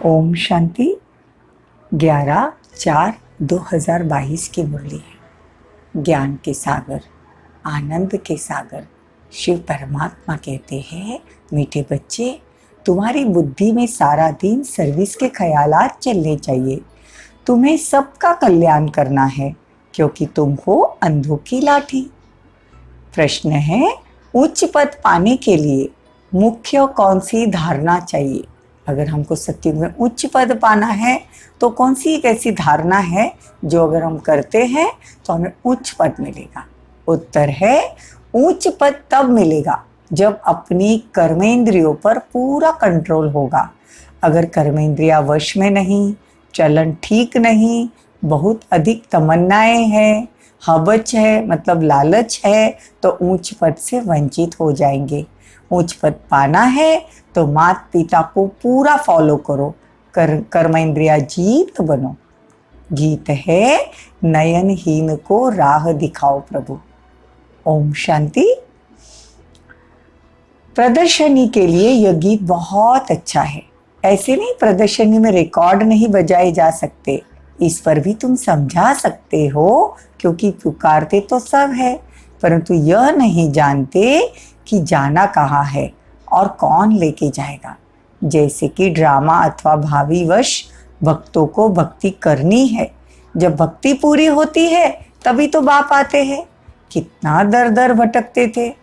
ओम शांति। 11/4/2022 की मुरली है। ज्ञान के सागर, आनंद के सागर शिव परमात्मा कहते हैं, मीठे बच्चे, तुम्हारी बुद्धि में सारा दिन सर्विस के ख्यालात चलने चाहिए। तुम्हें सबका कल्याण करना है, क्योंकि तुम हो अंधों की लाठी। प्रश्न है, उच्च पद पाने के लिए मुख्य कौन सी धारणा चाहिए? अगर हमको सत्युग में उच्च पद पाना है तो कौन सी एक ऐसी धारणा है जो अगर हम करते हैं तो हमें उच्च पद मिलेगा? उत्तर है, उच्च पद तब मिलेगा जब अपनी कर्मेंद्रियों पर पूरा कंट्रोल होगा। अगर कर्मेंद्रिया वश में नहीं, चलन ठीक नहीं, बहुत अधिक तमन्नाएं हैं, हवच है मतलब लालच है, तो ऊंच पद से वंचित हो जाएंगे। उच्च पद पाना है तो माता पिता को पूरा फॉलो करो, कर्मेंद्रिया जीत बनो। गीत है, नयनहीन को राह दिखाओ प्रभु। ओम शांति। प्रदर्शनी के लिए यह गीत बहुत अच्छा है। ऐसे नहीं प्रदर्शनी में रिकॉर्ड नहीं बजाए जा सकते, इस पर भी तुम समझा सकते हो, क्योंकि पुकारते तो सब है, परंतु यह नहीं जानते कि जाना कहाँ है और कौन लेके जाएगा। जैसे कि ड्रामा अथवा भावी वश भक्तों को भक्ति करनी है। जब भक्ति पूरी होती है तभी तो बाप आते हैं। कितना दर दर भटकते थे,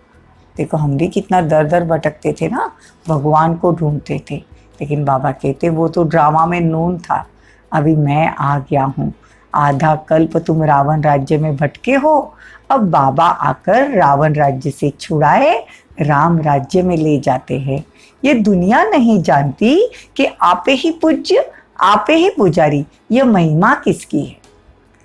देखो हम भी कितना दर दर भटकते थे ना, भगवान को ढूंढते थे, लेकिन बाबा कहते वो तो ड्रामा में नून था, अभी मैं आ गया हूँ। आधा कल्प तुम रावण राज्य में भटके हो, अब बाबा आकर रावण राज्य से छुड़ाए राम राज्य में ले जाते हैं। ये दुनिया नहीं जानती कि आपे ही पूज्य, आपे ही पुजारी। यह महिमा किसकी है?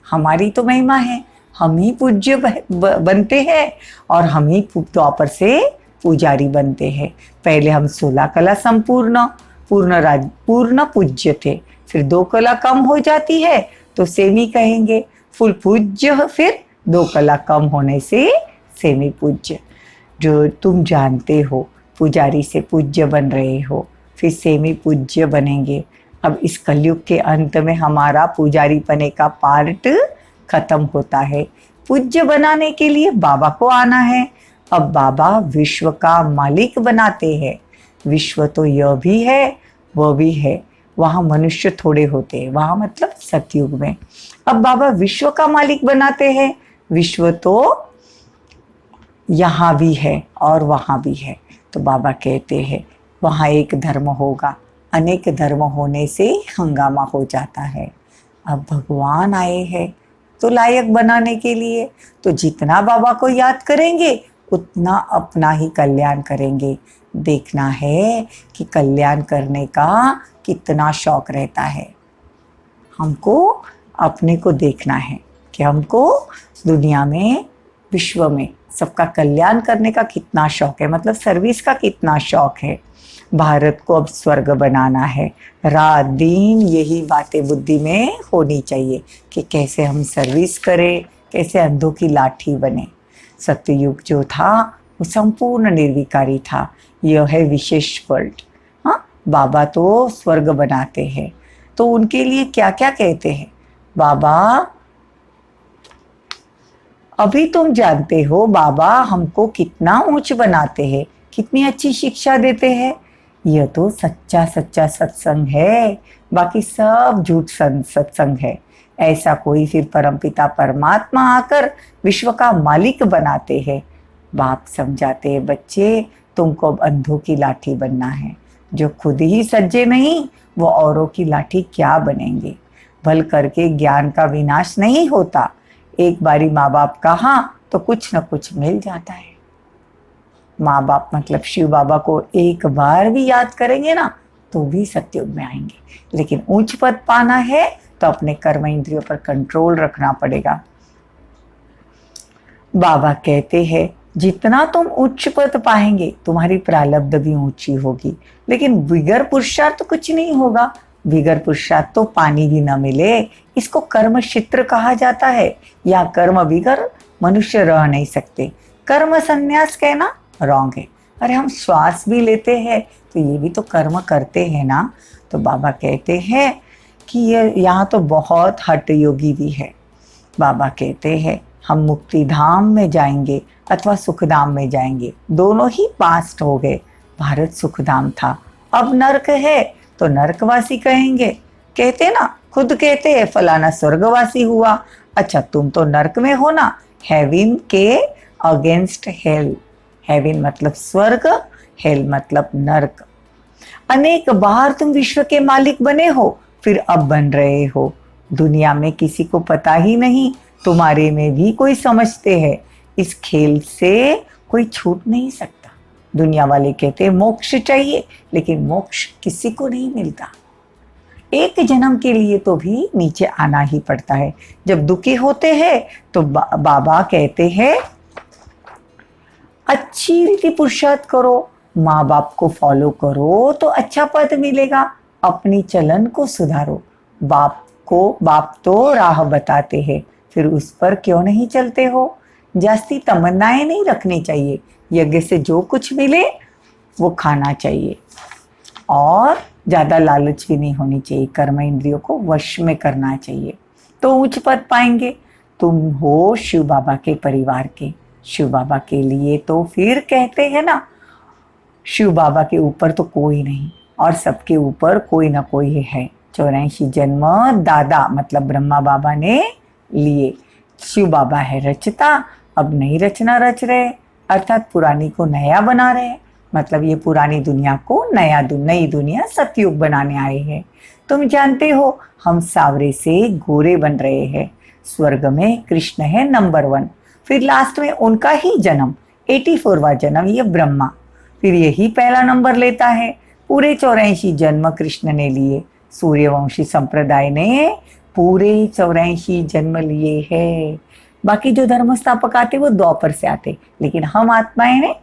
हमारी तो महिमा है, हम ही पूज्य बनते हैं और हम ही द्वापर से पुजारी बनते हैं। पहले हम 16 कला संपूर्ण पूर्ण पूज्य थे, फिर 2 कला कम हो जाती है तो सेमी कहेंगे, फुल पूज्य, फिर 2 कला कम होने से सेमी पूज्य। जो तुम जानते हो, पुजारी से पूज्य बन रहे हो, फिर सेमी पूज्य बनेंगे। अब इस कलयुग के अंत में हमारा पुजारी पने का पार्ट खत्म होता है। पूज्य बनाने के लिए बाबा को आना है। अब बाबा विश्व का मालिक बनाते हैं। विश्व तो यह भी है, वह भी है। वहाँ मनुष्य थोड़े होते हैं, वहाँ मतलब सतयुग में। अब बाबा विश्व का मालिक बनाते हैं। विश्व तो यहाँ भी है और वहाँ भी है, तो बाबा कहते हैं वहाँ एक धर्म होगा, अनेक धर्म होने से हंगामा हो जाता है। अब भगवान आए हैं तो लायक बनाने के लिए, तो जितना बाबा को याद करेंगे उतना अपना ही कल्याण करेंगे। देखना है कि कल्याण करने का कितना शौक रहता है। हमको अपने को देखना है कि हमको दुनिया में, विश्व में सबका कल्याण करने का कितना शौक है, मतलब सर्विस का कितना शौक है। भारत को अब स्वर्ग बनाना है। रात दिन यही बातें बुद्धि में होनी चाहिए कि कैसे हम सर्विस करें, कैसे अंधों की लाठी बने। सत्ययुग जो था वो संपूर्ण निर्विकारी था, यह है विशेष वर्ल्ड। हाँ, बाबा तो स्वर्ग बनाते हैं, तो उनके लिए क्या क्या कहते हैं बाबा? अभी तुम जानते हो बाबा हमको कितना ऊंच बनाते हैं, कितनी अच्छी शिक्षा देते हैं। यह तो सच्चा सच्चा सत्संग है, बाकी सब झूठ सत्संग है। ऐसा कोई फिर परमपिता परमात्मा आकर विश्व का मालिक बनाते हैं। बाप समझाते हैं, बच्चे तुमको अब अंधों की लाठी बनना है। जो खुद ही सज्जे नहीं, वो औरों की लाठी क्या बनेंगे? भल करके ज्ञान का विनाश नहीं होता। एक बारी माँ बाप कहा तो कुछ न कुछ मिल जाता है। माँ बाप मतलब शिव बाबा को एक बार भी याद करेंगे ना तो भी सत्युग में आएंगे। लेकिन उच्च पद पाना है तो अपने कर्म इंद्रियों पर कंट्रोल रखना पड़ेगा। बाबा कहते हैं जितना तुम उच्च पद पाएंगे तुम्हारी प्रारब्ध भी ऊंची होगी, लेकिन बिगर पुरुषार्थ तो कुछ नहीं होगा। बिगर पुरुषार्थ तो पानी भी न मिले, इसको कर्म क्षेत्र कहा जाता है। या कर्म बिगर मनुष्य रह नहीं सकते। कर्म संन्यास कहना रॉन्ग है। अरे हम श्वास भी लेते हैं तो ये भी तो कर्म करते हैं ना, तो बाबा कहते हैं कि ये यहाँ तो बहुत हठ योगी भी है। बाबा कहते हैं हम मुक्ति धाम में जाएंगे अथवा सुखधाम में जाएंगे, दोनों ही पास्ट हो गए। भारत सुखधाम था, अब नरक है तो नरकवासी कहेंगे। कहते ना, खुद कहते हैं फलाना स्वर्गवासी हुआ। अच्छा, तुम तो नरक में हो ना, हेवन के अगेंस्ट हेल। हेवन मतलब स्वर्ग, हेल मतलब नरक। अनेक बार तुम विश्व के मालिक बने हो, फिर अब बन रहे हो। दुनिया में किसी को पता ही नहीं, तुम्हारे में भी कोई समझते हैं। इस खेल से कोई छूट नहीं सकता। दुनिया वाले कहते हैं मोक्ष चाहिए, लेकिन मोक्ष किसी को नहीं मिलता। एक जन्म के लिए तो भी नीचे आना ही पड़ता है। जब दुखी होते हैं तो बाबा कहते हैं अच्छी रीति पुरुषार्थ करो, माँ बाप को फॉलो करो तो अच्छा पद मिलेगा। अपनी चलन को सुधारो। बाप तो राह बताते हैं, फिर उस पर क्यों नहीं चलते हो। जास्ती तमन्नाएं नहीं रखनी चाहिए। यज्ञ से जो कुछ मिले वो खाना चाहिए, और ज्यादा लालच भी नहीं होनी चाहिए। कर्म इंद्रियों को वश में करना चाहिए, तो उच्च पद पाएंगे। तुम हो शिव बाबा के परिवार के। शिव बाबा के लिए तो फिर कहते हैं ना, शिव बाबा के ऊपर तो कोई नहीं, और सबके ऊपर कोई ना कोई है। 84 जन्म दादा मतलब ब्रह्मा बाबा ने लिए। शिव बाबा है रचता, अब नई रचना रच रहे, अर्थात पुरानी को नया बना रहे। मतलब ये पुरानी दुनिया को नई दुनिया सतयुग बनाने आए हैं। तुम जानते हो हम सावरे से गोरे बन रहे हैं। स्वर्ग में कृष्ण है नंबर 1, फिर लास्ट में उनका ही जन्म 84वां जन्म ये ब्रह्मा, फिर यही पहला नंबर लेता है। पूरे 84 जन्म कृष्ण ने लिए। सूर्यवंशी संप्रदाय ने पूरे 84 जन्म लिए हैं। बाकी जो धर्म स्थापक आते वो द्वापर से आते, लेकिन हम आत्माएं ने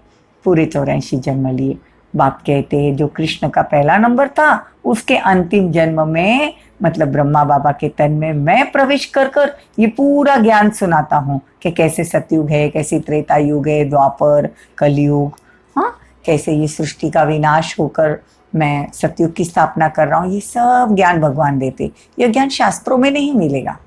पूरे 84 जन्म लिए। बाप कहते हैं जो कृष्ण का पहला नंबर था, उसके अंतिम जन्म में मतलब ब्रह्मा बाबा के तन में मैं प्रवेश कर कर ये पूरा ज्ञान सुनाता हूँ कि कैसे सतयुग है, कैसे त्रेता युग है, द्वापर, कलयुग, हाँ, कैसे ये सृष्टि का विनाश होकर मैं सतयुग की स्थापना कर रहा हूँ। ये सब ज्ञान भगवान देते, ये ज्ञान शास्त्रों में नहीं मिलेगा।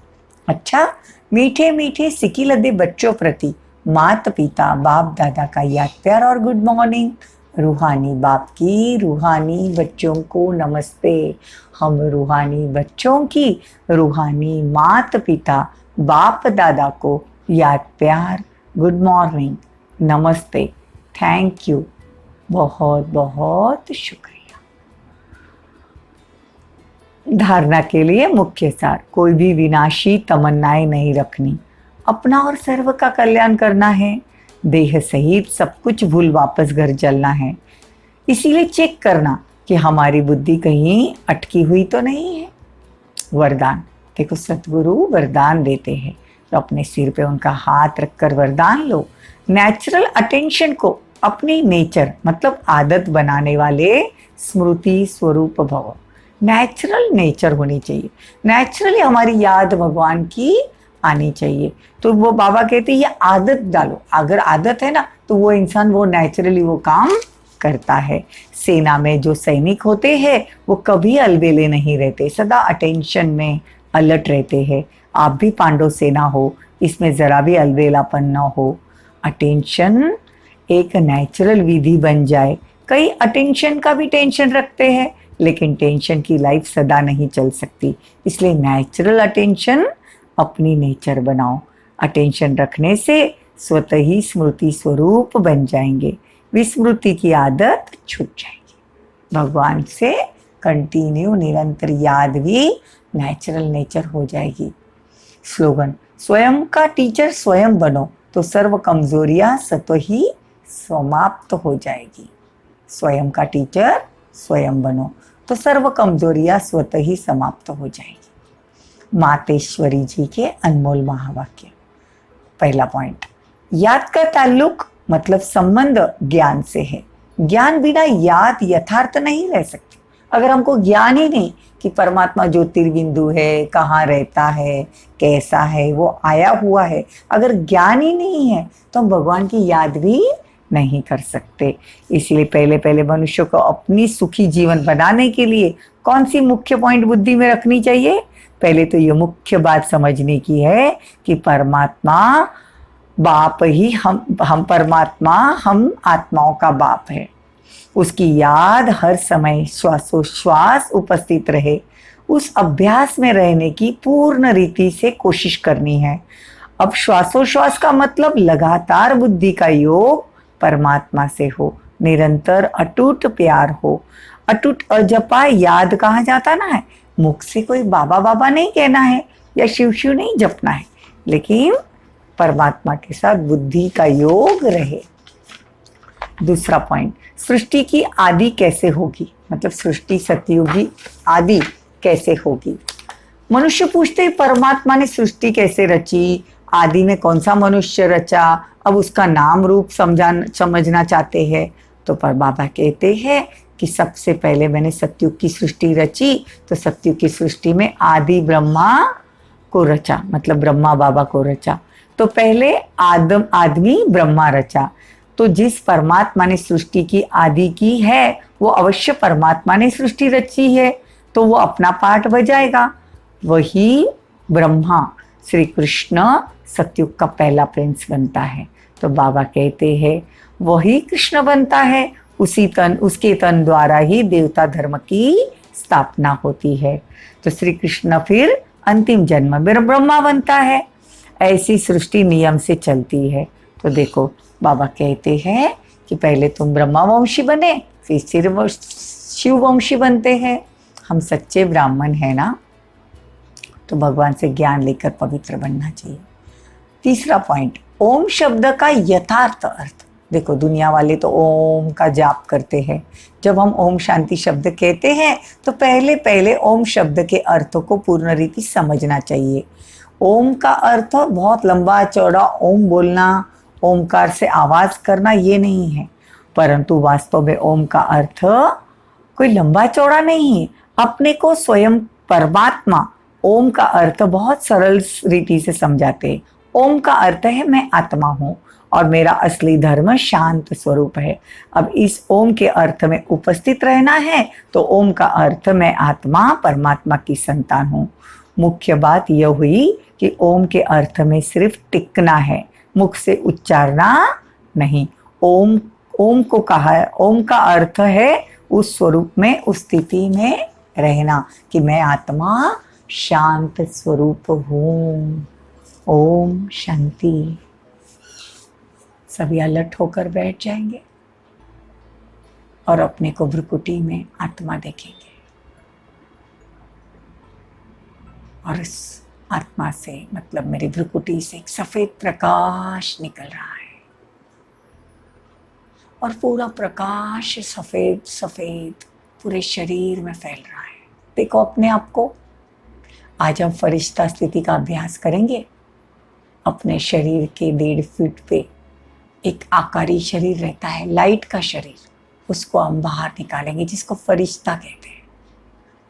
अच्छा, मीठे मीठे सिकी लदे बच्चों प्रति माता पिता बाप दादा का याद प्यार और गुड मॉर्निंग। रूहानी बाप की रूहानी बच्चों को नमस्ते। हम रूहानी बच्चों की रूहानी माता पिता बाप दादा को याद प्यार, गुड मॉर्निंग, नमस्ते, थैंक यू, बहुत बहुत शुक्रिया। धारणा के लिए मुख्य सार, कोई भी विनाशी तमन्नाएं नहीं रखनी। अपना और सर्व का कल्याण करना है। देह सहित सब कुछ भूल वापस घर चलना है। इसीलिए चेक करना कि हमारी बुद्धि कहीं अटकी हुई तो नहीं है। वरदान, देखो सतगुरु वरदान देते हैं, तो अपने सिर पे उनका हाथ रखकर वरदान लो। नेचुरल अटेंशन को अपनी नेचर मतलब आदत बनाने वाले स्मृति स्वरूप भव। नेचुरल नेचर होनी चाहिए। नेचुरली हमारी याद भगवान की आनी चाहिए। तो वो बाबा कहते हैं ये आदत डालो। अगर आदत है ना तो वो इंसान वो नेचुरली वो काम करता है। सेना में जो सैनिक होते हैं वो कभी अलबेले नहीं रहते, सदा अटेंशन में अलर्ट रहते हैं। आप भी पांडव सेना हो, इसमें जरा भी अलबेलापन ना हो। अटेंशन एक नेचुरल विधि बन जाए। कई अटेंशन का भी टेंशन रखते हैं, लेकिन टेंशन की लाइफ सदा नहीं चल सकती। इसलिए नेचुरल अटेंशन अपनी नेचर बनाओ। अटेंशन रखने से स्वतः ही स्मृति स्वरूप बन जाएंगे। विस्मृति की आदत छूट जाएगी। भगवान से कंटिन्यू निरंतर याद भी नेचुरल नेचर हो जाएगी। स्लोगन, स्वयं का टीचर स्वयं बनो तो सर्व कमजोरियां स्वतः ही समाप्त हो जाएगी। स्वयं का टीचर स्वयं बनो तो सर्व कमजोरियां स्वतः ही समाप्त हो जाएगी। मातेश्वरी जी के अनमोल महावाक्य। पहला पॉइंट, याद का ताल्लुक मतलब संबंध ज्ञान से है। ज्ञान बिना याद यथार्थ नहीं रह सकती। अगर हमको ज्ञान ही नहीं कि परमात्मा ज्योतिर्बिंदु है, कहाँ रहता है, कैसा है, वो आया हुआ है, अगर ज्ञान ही नहीं है तो हम भगवान की याद भी नहीं कर सकते। इसलिए पहले पहले मनुष्य को अपनी सुखी जीवन बनाने के लिए कौन सी मुख्य पॉइंट बुद्धि में रखनी चाहिए? पहले तो ये मुख्य बात समझने की है कि परमात्मा बाप ही हम परमात्मा हम आत्माओं का बाप है। उसकी याद हर समय श्वासोश्वास उपस्थित रहे, उस अभ्यास में रहने की पूर्ण रीति से कोशिश करनी है। अब श्वासोश्वास का मतलब लगातार बुद्धि का योग परमात्मा से हो, निरंतर अटूट प्यार हो। अटूट अजपा याद कहा जाता ना है, मुख से कोई बाबा बाबा नहीं कहना है या शिव शिव नहीं जपना है, लेकिन परमात्मा के साथ बुद्धि का योग रहे। दूसरा पॉइंट, सृष्टि की आदि कैसे होगी, मतलब सृष्टि सतयुगी आदि कैसे होगी। मनुष्य पूछते हैं परमात्मा ने सृष्टि कैसे रची, आदि में कौन सा मनुष्य रचा, अब उसका नाम रूप समझना चाहते हैं। तो पर बाबा कहते हैं कि सबसे पहले मैंने सतयुग की सृष्टि रची, तो सतयुग की सृष्टि में आदि ब्रह्मा को रचा, मतलब ब्रह्मा बाबा को रचा। तो पहले आदमी ब्रह्मा रचा। तो जिस परमात्मा ने सृष्टि की आदि की है वो अवश्य परमात्मा ने सृष्टि रची है, तो वो अपना पार्ट बजाएगा। वही ब्रह्मा श्री कृष्ण सतयुग का पहला प्रिंस बनता है। तो बाबा कहते हैं वही कृष्ण बनता है, उसके तन द्वारा ही देवता धर्म की स्थापना होती है। तो श्री कृष्ण फिर अंतिम जन्म में ब्रह्मा बनता है। ऐसी सृष्टि नियम से चलती है। तो देखो बाबा कहते हैं कि पहले तुम ब्रह्मा वंशी बने, फिर शिव वंशी बनते हैं। हम सच्चे ब्राह्मण हैं ना, तो भगवान से ज्ञान लेकर पवित्र बनना चाहिए। तीसरा पॉइंट, ओम शब्द का यथार्थ अर्थ। देखो दुनिया वाले तो ओम का जाप करते हैं। जब हम ओम शांति शब्द कहते हैं तो पहले पहले ओम शब्द के अर्थों को पूर्ण रीति समझना चाहिए। ओम का अर्थ बहुत लंबा चौड़ा ओम बोलना, ओमकार से आवाज करना ये नहीं है, परंतु वास्तव में ओम का अर्थ कोई लंबा चौड़ा नहीं है। अपने को स्वयं परमात्मा ओम का अर्थ बहुत सरल रीति से समझाते हैं। ओम का अर्थ है मैं आत्मा हूँ और मेरा असली धर्म शांत स्वरूप है। अब इस ओम के अर्थ में उपस्थित रहना है, तो ओम का अर्थ मैं आत्मा परमात्मा की संतान हूँ। मुख्य बात यह हुई कि ओम के अर्थ में सिर्फ टिकना है, मुख से उच्चारना नहीं। ओम को कहा है, ओम का अर्थ है उस स्वरूप में, उस स्थिति में रहना कि मैं आत्मा शांत स्वरूप हूँ। ओम शांति। सभी अलर्ट होकर बैठ जाएंगे और अपने को भ्रुकुटी में आत्मा देखेंगे और इस आत्मा से, मतलब मेरी भ्रुकुटी से एक सफेद प्रकाश निकल रहा है और पूरा प्रकाश सफेद सफेद पूरे शरीर में फैल रहा है। देखो अपने आप को। आज हम फरिश्ता स्थिति का अभ्यास करेंगे। अपने शरीर के 1.5 फीट पे एक आकारी शरीर रहता है, लाइट का शरीर, उसको हम बाहर निकालेंगे, जिसको फरिश्ता कहते हैं।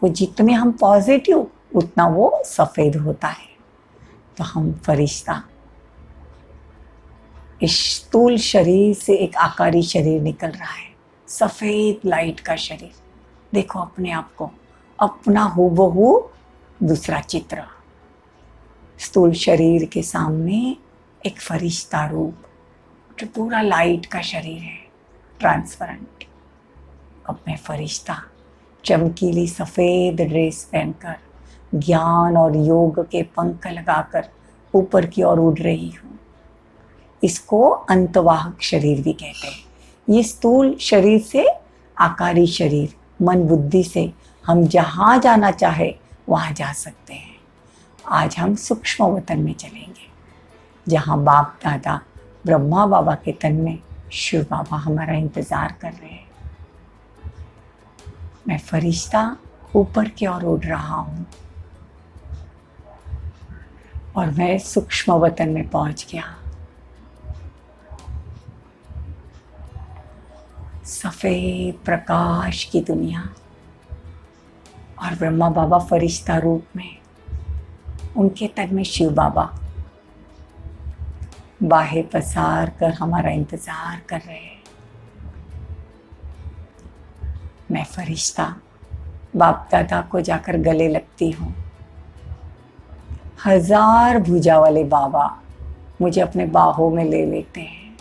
वो जितने हम पॉजिटिव उतना वो सफेद होता है। तो हम फरिश्ता, इस स्थूल शरीर से एक आकारी शरीर निकल रहा है, सफेद लाइट का शरीर। देखो अपने आप को, अपना हूबहू दूसरा चित्र। स्थूल शरीर के सामने एक फरिश्ता रूप जो पूरा लाइट का शरीर है, ट्रांसपेरेंट। अब मैं फरिश्ता चमकीली सफेद ड्रेस पहनकर, ज्ञान और योग के पंख लगाकर ऊपर की ओर उड़ रही हूँ। इसको अंतवाहक शरीर भी कहते हैं। ये स्थूल शरीर से आकारी शरीर, मन बुद्धि से हम जहाँ जाना चाहे वहाँ जा सकते हैं। आज हम सूक्ष्म वतन में चलेंगे, जहाँ बाप दादा ब्रह्मा बाबा के तन में शिव बाबा हमारा इंतजार कर रहे हैं। मैं फरिश्ता ऊपर की ओर उड़ रहा हूँ और मैं सूक्ष्म वतन में पहुंच गया। सफेद प्रकाश की दुनिया और ब्रह्मा बाबा फरिश्ता रूप में, उनके तन में शिव बाबा। बाहें पसार कर हमारा इंतजार कर रहे हैं। मैं फरिश्ता बाप दादा को जाकर गले लगती हूँ। 1000 भुजा वाले बाबा मुझे अपने बाहों में ले लेते हैं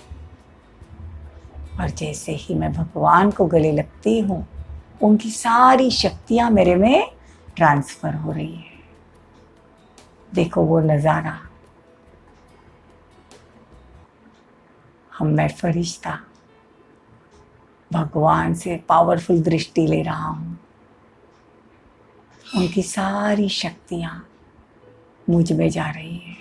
और जैसे ही मैं भगवान को गले लगती हूँ उनकी सारी शक्तियां मेरे में ट्रांसफर हो रही है। देखो वो नजारा। मैं फरिश्ता भगवान से पावरफुल दृष्टि ले रहा हूँ। उनकी सारी शक्तियां मुझ में जा रही है।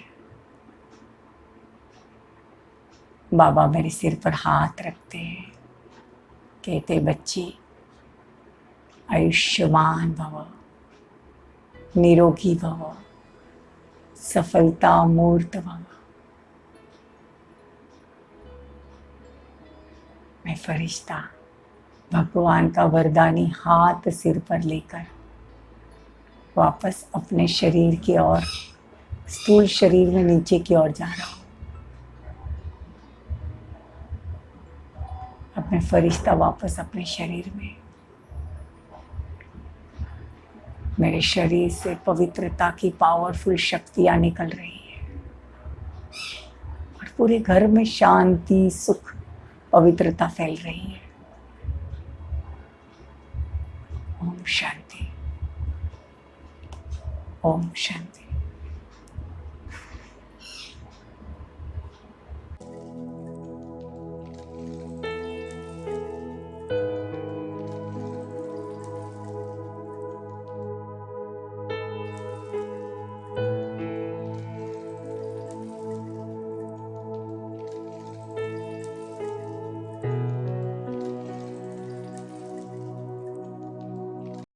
बाबा मेरे सिर पर हाथ रखते हैं, कहते बच्ची आयुष्मान भव, निरोगी भव, सफलता मूर्त भव। मैं फरिश्ता भगवान का वरदानी हाथ सिर पर लेकर वापस अपने शरीर की ओर, स्थूल शरीर में नीचे की ओर जा रहा हूँ। अपने फरिश्ता वापस अपने शरीर में। मेरे शरीर से पवित्रता की पावरफुल शक्तियां निकल रही है और पूरे घर में शांति, सुख, पवित्रता फैल रही है। ओम शांति, ओम शांति।